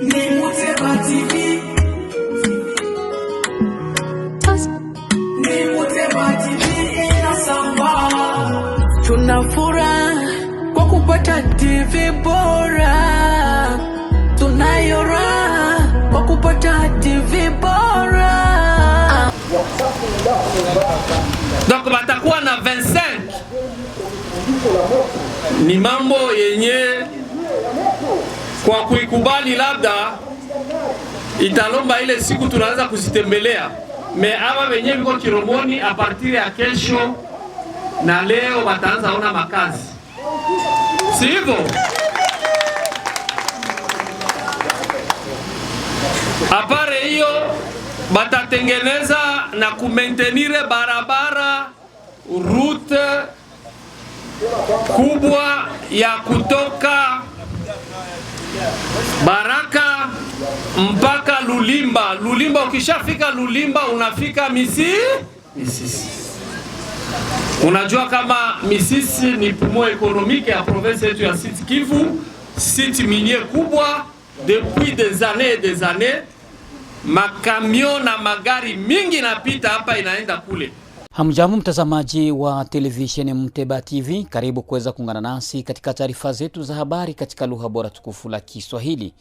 Ni Muteba TV. Ni Muteba TV inasamba. Tunafuraha kwa kupata TV bora. Tunayo raha kwa kupata TV bora. Donc batakuwa na 25. Ni mambo yenye kwa kuikubali labda italomba ile siku tunaanza kuzitembelea. Me aba wenye biko Kiromoni a partir ya kesho na leo wataanza ona makazi. Si hivyo? Apare hiyo batatengeneza na kumaintenire barabara route kubwa ya kutoka Baraka mpaka Lulimba. Lulimba ukishafika Lulimba unafika Misisi. Unajua kama Misisi ni poumon économique ya province yetu ya Sud Kivu, site minier kubwa depuis des années. Makamio na magari mingi napita hapa inaenda kule. Hamjambo mtazamaji wa televisheni Muteba TV, karibu kuweza kuungana nasi katika taarifa zetu za habari katika lugha bora tukufu la Kiswahili.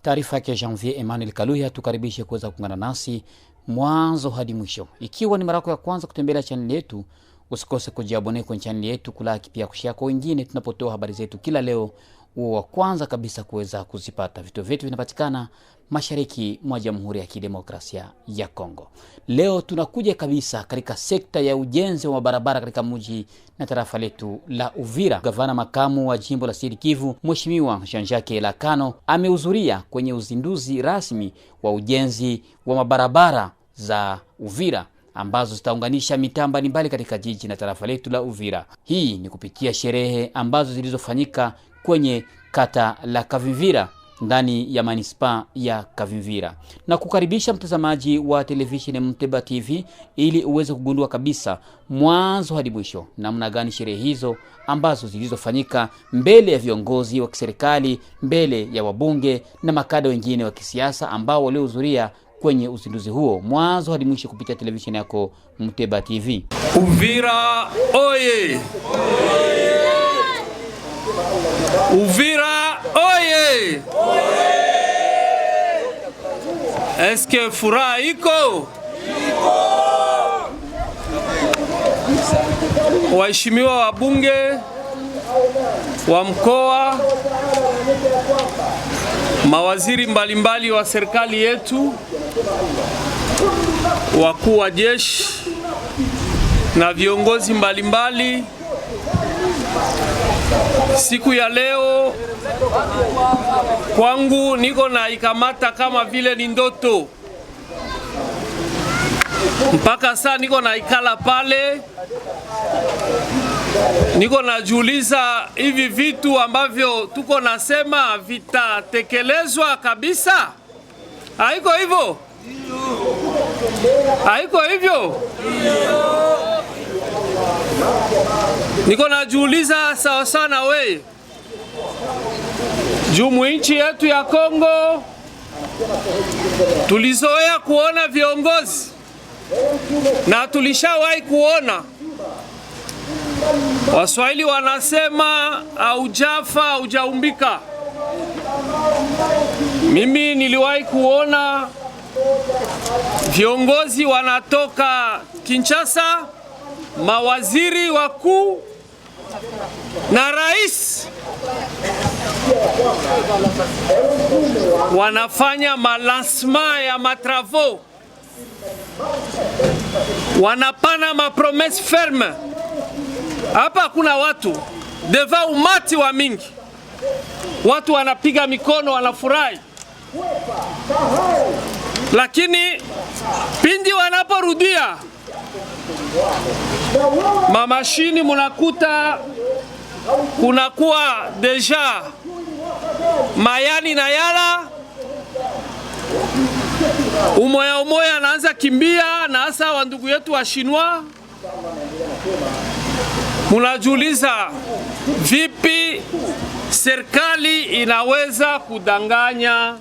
Taarifa yake Janvier Emmanuel Kaluya, tukaribishe kuweza kuungana nasi mwanzo hadi mwisho. Ikiwa ni mara yako ya kwanza kutembelea channel yetu, usikose kujiabone kwenye channel yetu, kulaki pia kushare kwa wengine tunapotoa habari zetu kila leo, uwe wa kwanza kabisa kuweza kuzipata. Vitu vyetu vinapatikana mashariki mwa Jamhuri ya Kidemokrasia ya Kongo. Leo tunakuja kabisa katika sekta ya ujenzi wa barabara katika mji na tarafa letu la Uvira. Gavana makamu wa jimbo la Sud Kivu, Mheshimiwa Jean-Jacques Elakano, amehudhuria kwenye uzinduzi rasmi wa ujenzi wa mabarabara za Uvira ambazo zitaunganisha mitaa mbalimbali katika jiji na tarafa letu la Uvira. Hii ni kupitia sherehe ambazo zilizofanyika kwenye kata la Kavimvira ndani ya manispa ya Kavimvira. Na kukaribisha mtazamaji wa televisheni Muteba TV ili uweze kugundua kabisa mwanzo hadi mwisho namna gani sherehe hizo ambazo zilizofanyika mbele ya viongozi wa kiserikali, mbele ya wabunge na makada wengine wa kisiasa ambao waliohudhuria kwenye uzinduzi huo, mwanzo hadi mwisho kupitia televisheni yako Muteba TV. Uvira oye! Uvira oye! Eske furaha iko? Waheshimiwa wabunge wa mkoa, mawaziri mbalimbali wa serikali yetu, wakuu wa jeshi na viongozi mbalimbali, siku ya leo kwangu niko na ikamata kama vile ni ndoto. Mpaka saa niko na ikala pale, niko najiuliza hivi vitu ambavyo tuko nasema vitatekelezwa kabisa? Haiko hivyo? Haiko hivyo? Niko najiuliza sawa sana we. Jumu nchi yetu ya Kongo tulizoea kuona viongozi na tulishawahi kuona. Waswahili wanasema haujafa haujaumbika. Mimi niliwahi kuona viongozi wanatoka Kinshasa, mawaziri wakuu na rais wanafanya malancement ya matravo, wanapana mapromesse ferme. Hapa kuna watu deva umati wa mingi, watu wanapiga mikono, wanafurahi. Lakini pindi wanaporudia mamashini, munakuta kunakuwa deja mayani na yala, umoya anaanza kimbia, na hasa wa ndugu yetu wa Shinwa. Munajiuliza vipi serikali inaweza kudanganya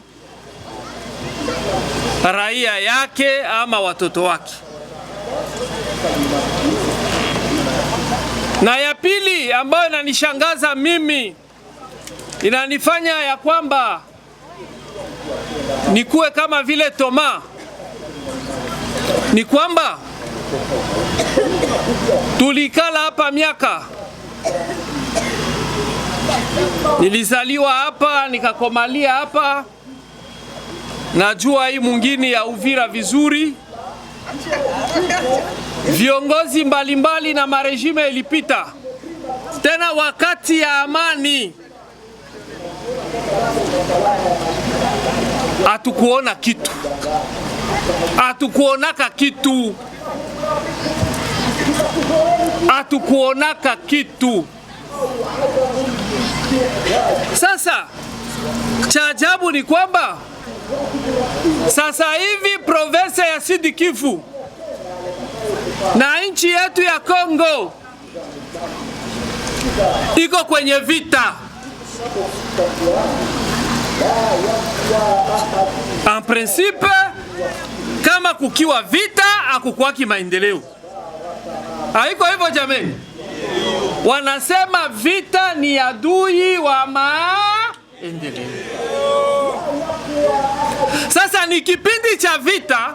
raia yake ama watoto wake. Na ya pili ambayo inanishangaza mimi, inanifanya ya kwamba nikuwe kama vile Toma, ni kwamba tulikala hapa miaka. Nilizaliwa hapa, nikakomalia hapa. Najua hii mwingine ya Uvira vizuri. Viongozi mbalimbali na marejime ilipita. Tena wakati ya amani hatukuona kitu. Hatukuonaka kitu. Hatukuonaka kitu. Sasa cha ajabu ni kwamba sasa hivi province ya Sud Kivu na nchi yetu ya Kongo iko kwenye vita. En principe, kama kukiwa vita hakukuwaki maendeleo. Haiko hivyo jameni? Wanasema vita ni adui wa maendeleo. Sasa ni kipindi cha vita,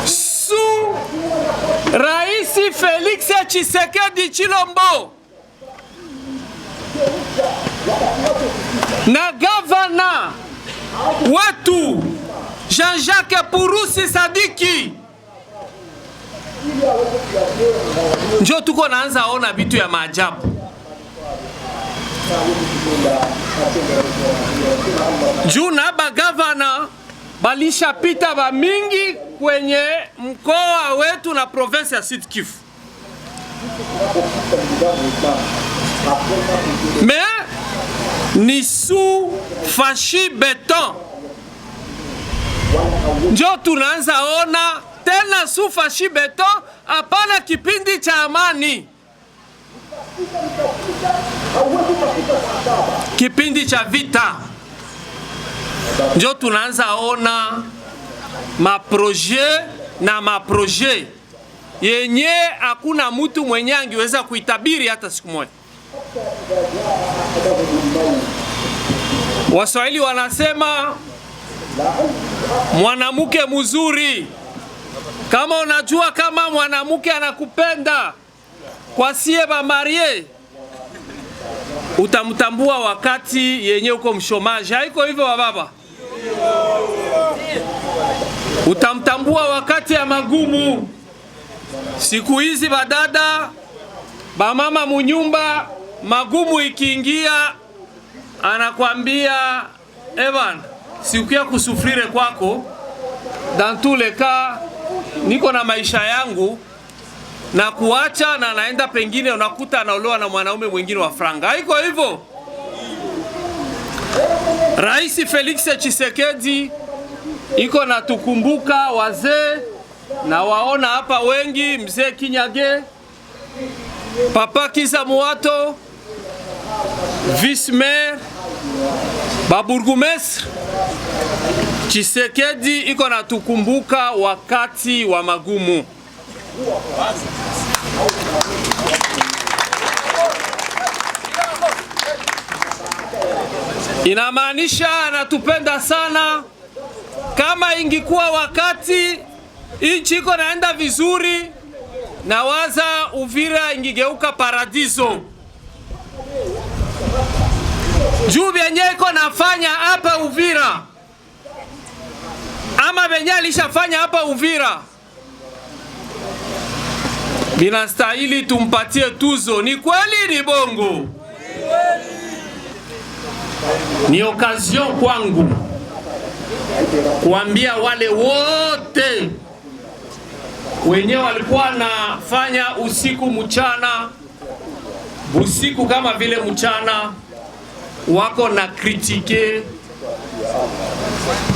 su Rais Felix Tshisekedi Chilombo na gavana wetu Jean-Jacques Purusi Sadiki, njo tuko naanza ona bitu ya maajabu. Juu na bagavana balisha pita ba mingi kwenye mkoa wetu na province ya Sud Kivu. Mais ni sous fashi beton njo tunaanza ona tena sous fashi beton, hapana kipindi cha amani. Kipindi cha vita njo tunaanza ona maproje na maproje yenye hakuna mtu mwenye angeweza kuitabiri hata siku moja. Waswahili wanasema mwanamke mzuri, kama unajua kama mwanamke anakupenda kwa sie ba marie, utamtambua wakati yenye uko mshomaji. Haiko hivyo wa baba? Utamtambua wakati ya magumu. Siku hizi badada, bamama munyumba, magumu ikiingia, anakwambia Evan, siukia kusufrire kwako, dans tous les cas niko na maisha yangu na kuacha, na naenda pengine unakuta anaolewa na mwanaume mwingine wa franga. Haiko hivyo? Rais Felix Tshisekedi iko na tukumbuka wazee, na waona hapa wengi, mzee Kinyage, Papa Kiza Muato, vice maire, baburgumestre. Tshisekedi iko na tukumbuka wakati wa magumu. Inamaanisha anatupenda sana. Kama ingikuwa wakati nchi iko naenda vizuri, na waza Uvira ingigeuka paradiso. Juu benye iko nafanya hapa Uvira ama benye alishafanya hapa Uvira, binastahili tumpatie tuzo. Ni kweli, ni bongo? Ni occasion kwangu kuambia wale wote wenye walikuwa nafanya usiku mchana, usiku kama vile mchana, wako na kritike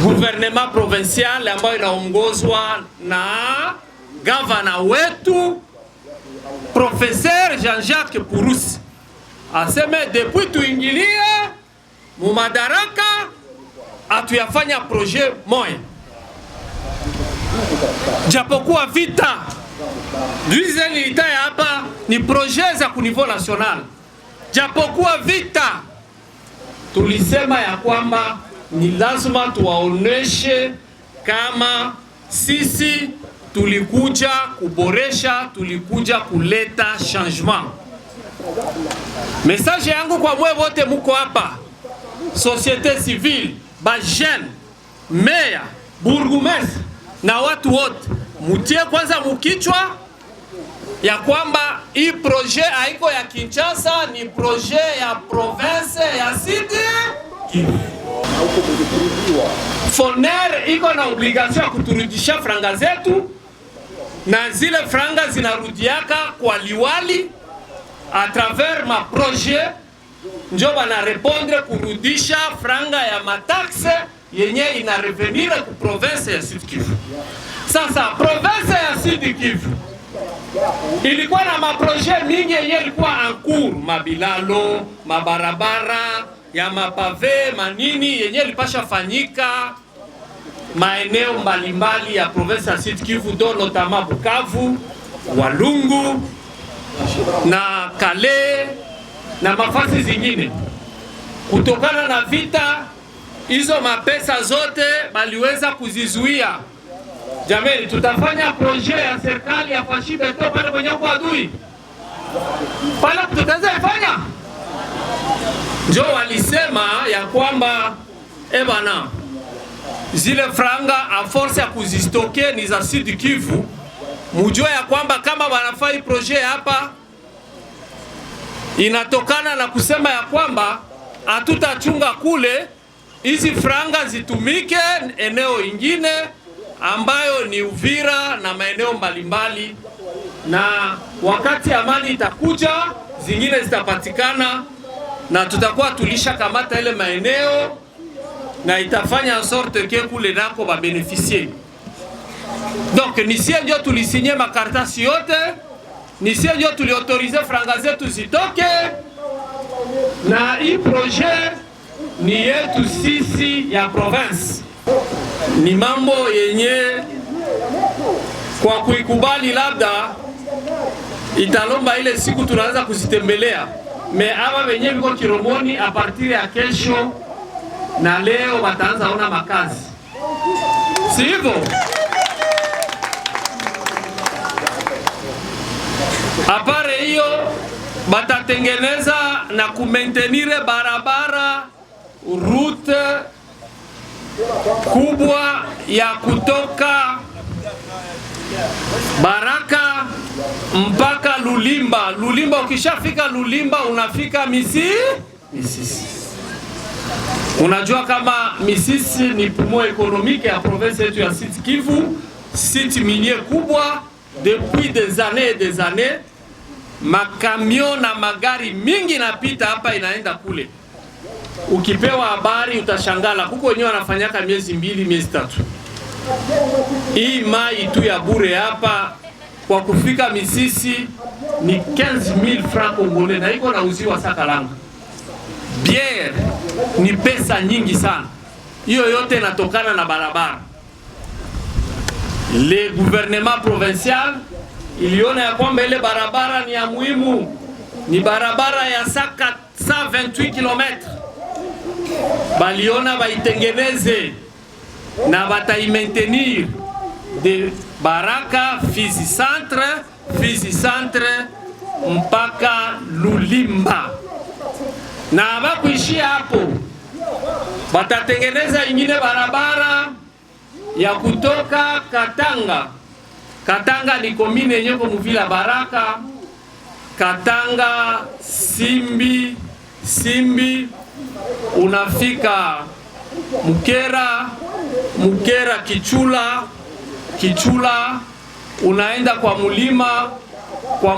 gouvernement provincial ambayo inaongozwa na gavana wetu Professeur Jean-Jacques Purusi. Aseme depuis tuingilie mumadaraka atuyafanya projet moya, japokuwa vita duize nilitaya hapa ni projet za ku niveau national, japokuwa vita tulisema ya kwamba ni lazima tuwaoneshe kama sisi tulikuja kuboresha, tulikuja kuleta changement. Message yangu kwa mwe wote muko hapa, société civile, ba jeune, meya, burgomestre na watu wote, mutie kwanza mukichwa ya kwamba hii projet haiko ya Kinshasa, ni projet ya province ya Sud Kivu. Foner iko na obligation ya kuturudisha franga zetu, na zile franga zinarudiaka kwa liwali a travers ma projet, njo bana répondre kurudisha franga ya mataxe yenye ina revenir ku province ya Sud Kivu. Sasa province ya Sud Kivu ilikuwa na maprojet mingi yenye ilikuwa en cours, mabilalo, mabarabara ya mapave, manini yenye ilipasha fanyika maeneo mbalimbali ya province ya Sud Kivu, do notamment Bukavu, Walungu na Kale na mafasi zingine. Kutokana na vita hizo, mapesa zote baliweza kuzizuia. Jamani, tutafanya projet ya serikali ya fashi beto pale kwenye kwa adui pale, tutaweza ifanya. Njo walisema ya kwamba bana, zile franga a force ya kuzistoke ni za Sud Kivu, mujue ya kwamba kama wanafanya projet hapa inatokana na kusema ya kwamba hatutachunga kule, hizi franga zitumike eneo ingine ambayo ni Uvira na maeneo mbalimbali, na wakati amani itakuja zingine zitapatikana na tutakuwa tulisha kamata ile maeneo, na itafanya en sorte que kule nako ba beneficier. Donc nisie ndio tulisinye makaratasi yote, nisie ndio tuliautorize franga zetu zitoke, na hii projet ni yetu sisi ya province. Ni mambo yenye kwa kuikubali labda italomba ile siku tunaanza kuzitembelea, me aba wenye biko Kiromoni a partir ya kesho na leo wataanza ona makazi, si hivyo? Apare hiyo batatengeneza na kumaintenire barabara route kubwa ya kutoka Baraka mpaka Lulimba. Lulimba, ukishafika Lulimba unafika Misisi. Unajua kama Misisi ni poumon économique ya province yetu ya Sud Kivu, site minier kubwa. Depuis des années, makamion na magari mingi napita hapa inaenda kule. Ukipewa habari utashangala, kuko wenyewe wanafanyaka miezi 2 miezi 3. Hii mai tu ya bure hapa kwa kufika Misisi ni 15,000 francs congolais, na iko nauziwa Sakalanga. Bière ni pesa nyingi sana. Hiyo yote inatokana na barabara. Le gouvernement provincial iliona ya kwamba ile barabara ni ya muhimu, ni barabara ya 128 km. Baliona baitengeneze na bataimaintenir de Baraka Fizi Centre mpaka Lulimba. Na bakuishia hapo, batatengeneza ingine barabara ya kutoka Katanga ni komine yenye ko muvila Baraka, Katanga Simbi unafika Mukera Kichula unaenda kwa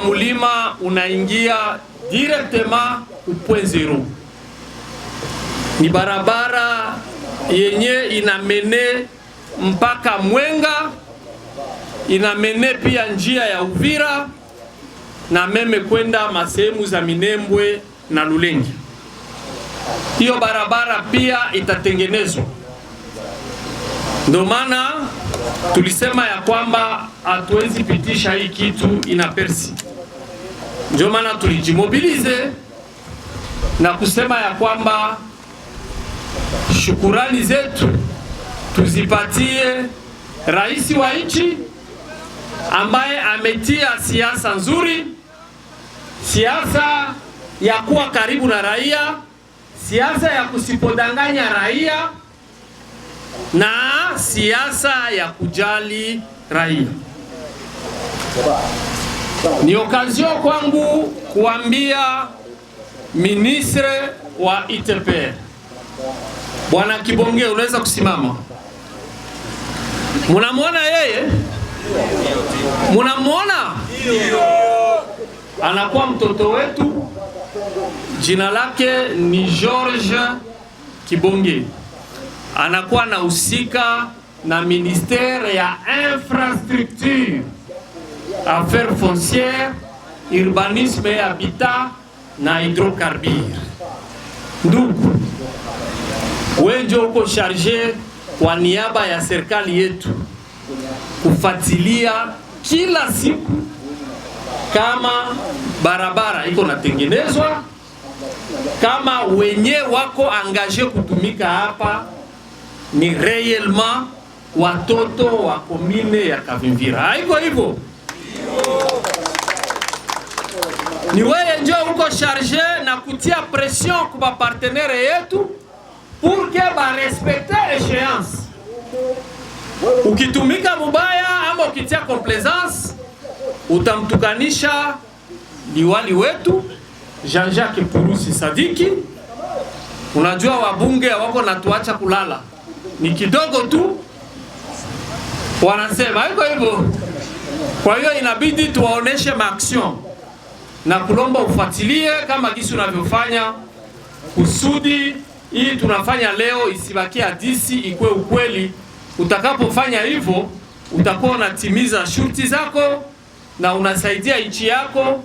mulima unaingia directement ku point zero. Ni barabara yenye inamene mpaka Mwenga, inamene pia njia ya Uvira na meme kwenda masehemu za Minembwe na Lulengi. hiyo barabara pia itatengenezwa. Ndio maana tulisema ya kwamba hatuwezi pitisha hii kitu ina persi. Ndio maana tulijimobilize na kusema ya kwamba shukurani zetu tuzipatie rais wa nchi ambaye ametia siasa nzuri, siasa ya kuwa karibu na raia, siasa ya kusipodanganya raia na siasa ya kujali raia. Ni okazio kwangu kuambia ministre wa ITPR, Bwana Kibonge, unaweza kusimama. Munamuona yeye? Munamuona? Anakuwa mtoto wetu, jina lake ni George Kibonge. Anakuwa na usika na ministère ya infrastructure, affaires foncières, urbanisme et habitat na hydrocarbures. Ndugu, wewe ndio uko charge kwa niaba ya serikali yetu kufuatilia kila siku kama barabara iko natengenezwa, kama wenye wako angaje kutumika hapa ni réellement watoto wa komine ya Kavimvira. Haiko hivyo? Ni wewe ndio uko charge na kutia pression kwa partenaire yetu pour que ba respecter échéance. Ukitumika mubaya ama ukitia complaisance, utamtukanisha liwali wetu Jean-Jacques Purusi Sadiki. Unajua wabunge wako natuacha kulala, ni kidogo tu wanasema, haiko hivyo? Kwa hiyo inabidi tuwaoneshe maaction na kulomba ufuatilie kama gisi unavyofanya kusudi hii tunafanya leo isibaki hadisi, ikwe ukweli. Utakapofanya hivyo utakuwa unatimiza shurti zako na unasaidia nchi yako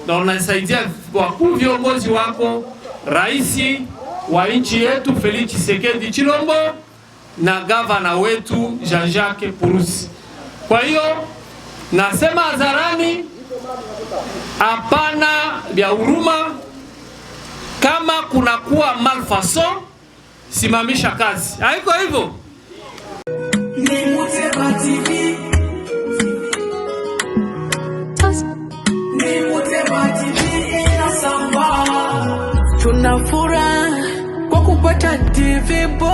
na unasaidia wakuu viongozi wako, rais wa nchi yetu Felix Tshisekedi Chilombo na gavana wetu Jean-Jacques Purusi. Kwa hiyo nasema hadharani, hapana vya huruma. Kama kunakuwa malfaçon, simamisha kazi. Haiko hivyo? Ni Muteba TV. Ni Muteba TV inasamba. Tunafurahi kwa kupata TV bora.